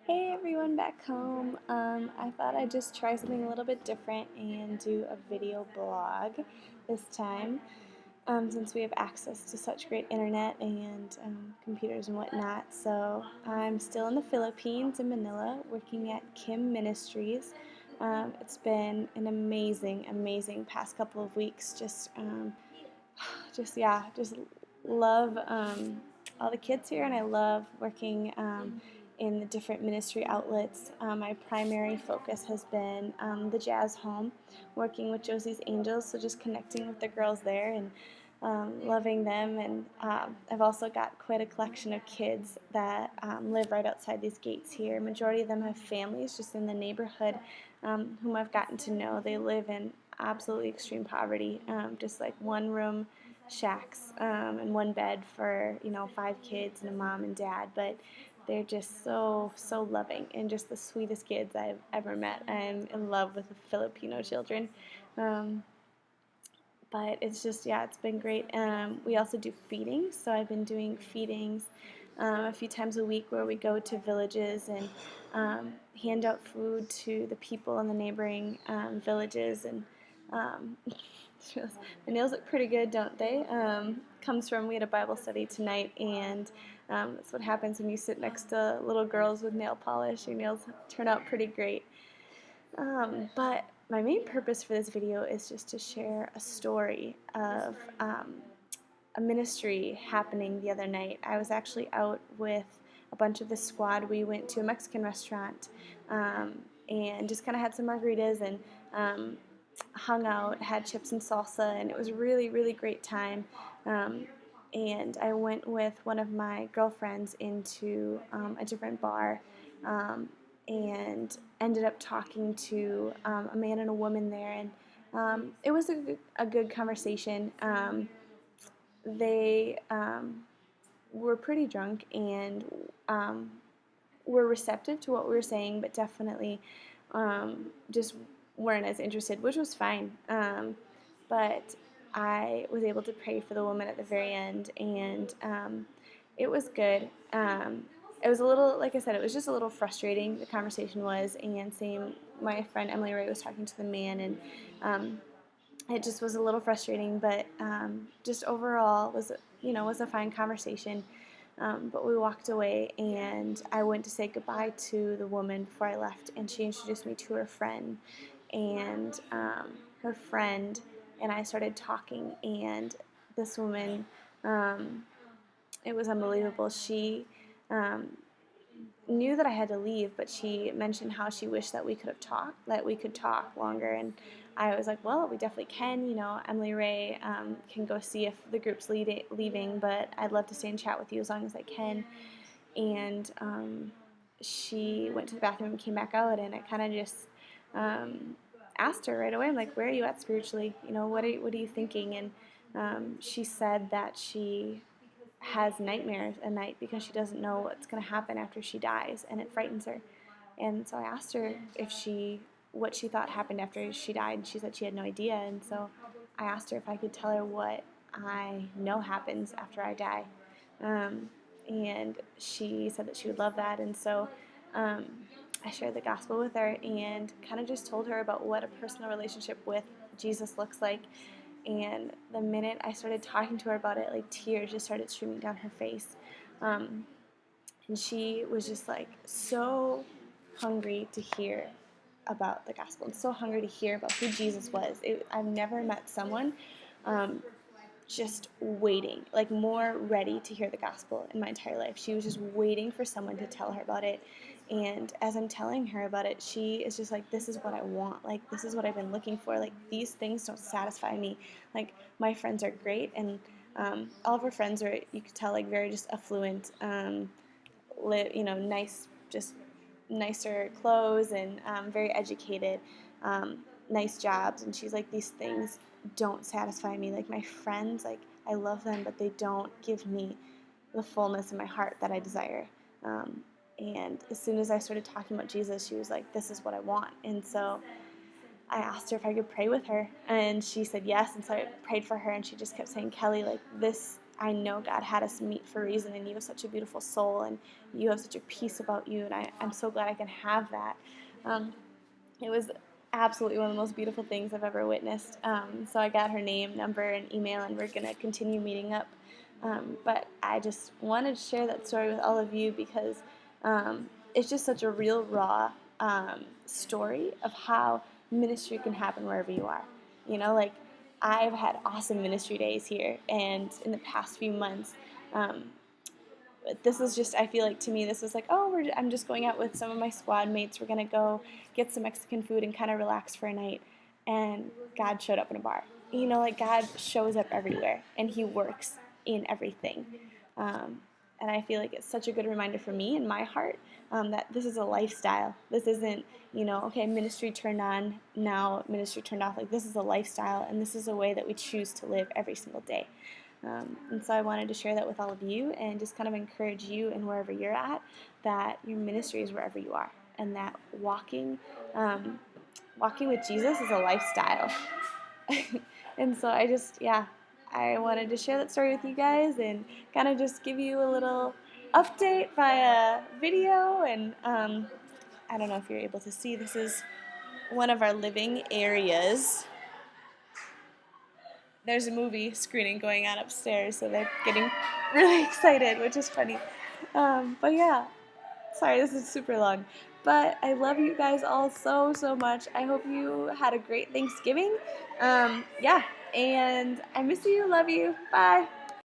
Hey everyone back home. I thought I'd just try something a little bit different and do a video blog this time since we have access to such great internet and computers and whatnot. So I'm still in the Philippines, in Manila, working at Kim Ministries. It's been an amazing past couple of weeks. Just love all the kids here, and I love working in the different ministry outlets. My primary focus has been the Jazz Home, working with Josie's Angels, so just connecting with the girls there and loving them. And I've also got quite a collection of kids that live right outside these gates here. Majority of them have families just in the neighborhood whom I've gotten to know. They live in absolutely extreme poverty, just like one room shacks and one bed for 5 kids and a mom and dad. But they're just so loving and just the sweetest kids I've ever met. I'm in love with the Filipino children. Um, but it's just, yeah, it's been great. We also do feedings, so I've been doing feedings a few times a week where we go to villages and hand out food to the people in the neighboring villages. And um, the nails look pretty good, don't they? Comes from, we had a Bible study tonight, and that's what happens when you sit next to little girls with nail polish. Your nails turn out pretty great. But my main purpose for this video is just to share a story of a ministry happening the other night. I was actually out with a bunch of the squad. We went to a Mexican restaurant and just kind of had some margaritas and hung out, had chips and salsa, and it was a really great time. Um, and I went with one of my girlfriends into a different bar um, and ended up talking to a man and a woman there, and it was a good conversation. They were pretty drunk and um, were receptive to what we were saying, but definitely just weren't as interested, which was fine. But I was able to pray for the woman at the very end, and it was good. It was a little, like I said, it was just a little frustrating, the conversation was, and same, my friend Emily Ray was talking to the man, and it just was a little frustrating, but just overall was a fine conversation. But we walked away, and I went to say goodbye to the woman before I left, and she introduced me to her friend, and her friend and I started talking, and this woman, um, it was unbelievable. She um, knew that I had to leave, but she mentioned how she wished that we could talk longer, and I was like, well, we definitely can. Emily Ray can go see if the group's leaving, but I'd love to stay and chat with you as long as I can. And she went to the bathroom and came back out, and I kind of just um, asked her right away. I'm like, where are you at spiritually? What are you thinking? And she said that she has nightmares at night because she doesn't know what's going to happen after she dies, and it frightens her. And so I asked her what she thought happened after she died, and she said she had no idea. And so I asked her if I could tell her what I know happens after I die. Um, and she said that she would love that. And so um, I shared the gospel with her and kind of just told her about what a personal relationship with Jesus looks like. And the minute I started talking to her about it, like tears just started streaming down her face. Um, and she was just like so hungry to hear about the gospel and so hungry to hear about who Jesus was. I've never met someone um, just waiting, like more ready to hear the gospel in my entire life. She was just waiting for someone to tell her about it. And as I'm telling her about it, she is just like, this is what I want. Like, this is what I've been looking for. Like, these things don't satisfy me. Like, my friends are great, and all of her friends are, you could tell, like, very just affluent, nice, just nicer clothes and very educated, nice jobs. And she's like, these things don't satisfy me. Like my friends, like I love them, but they don't give me the fullness in my heart that I desire. And as soon as I started talking about Jesus, she was like, this is what I want. And so I asked her if I could pray with her, and she said yes. And so I prayed for her, and she just kept saying, Kelly, like this I know God had us meet for a reason, and you have such a beautiful soul, and you have such a peace about you, and I'm so glad I can have that. Um, it was absolutely one of the most beautiful things I've ever witnessed. So I got her name, number, and email, and we're going to continue meeting up. But I just wanted to share that story with all of you because it's just such a real, raw story of how ministry can happen wherever you are. You know, like I've had awesome ministry days here, and in the past few months, um, this is just, I feel like to me, this was like, oh, I'm just going out with some of my squad mates. We're going to go get some Mexican food and kind of relax for a night. And God showed up in a bar. You know, like God shows up everywhere and He works in everything. And I feel like it's such a good reminder for me in my heart that this is a lifestyle. This isn't, you know, okay, ministry turned on, now ministry turned off. Like this is a lifestyle, and this is a way that we choose to live every single day. And so I wanted to share that with all of you and just kind of encourage you and wherever you're at that your ministry is wherever you are, and that walking with Jesus is a lifestyle. And so I wanted to share that story with you guys and kind of just give you a little update via video. And I don't know if you're able to see, this is one of our living areas. There's a movie screening going on upstairs, so they're getting really excited, which is funny. But yeah, sorry, this is super long. But I love you guys all so, so much. I hope you had a great Thanksgiving. Yeah, and I miss you. Love you. Bye.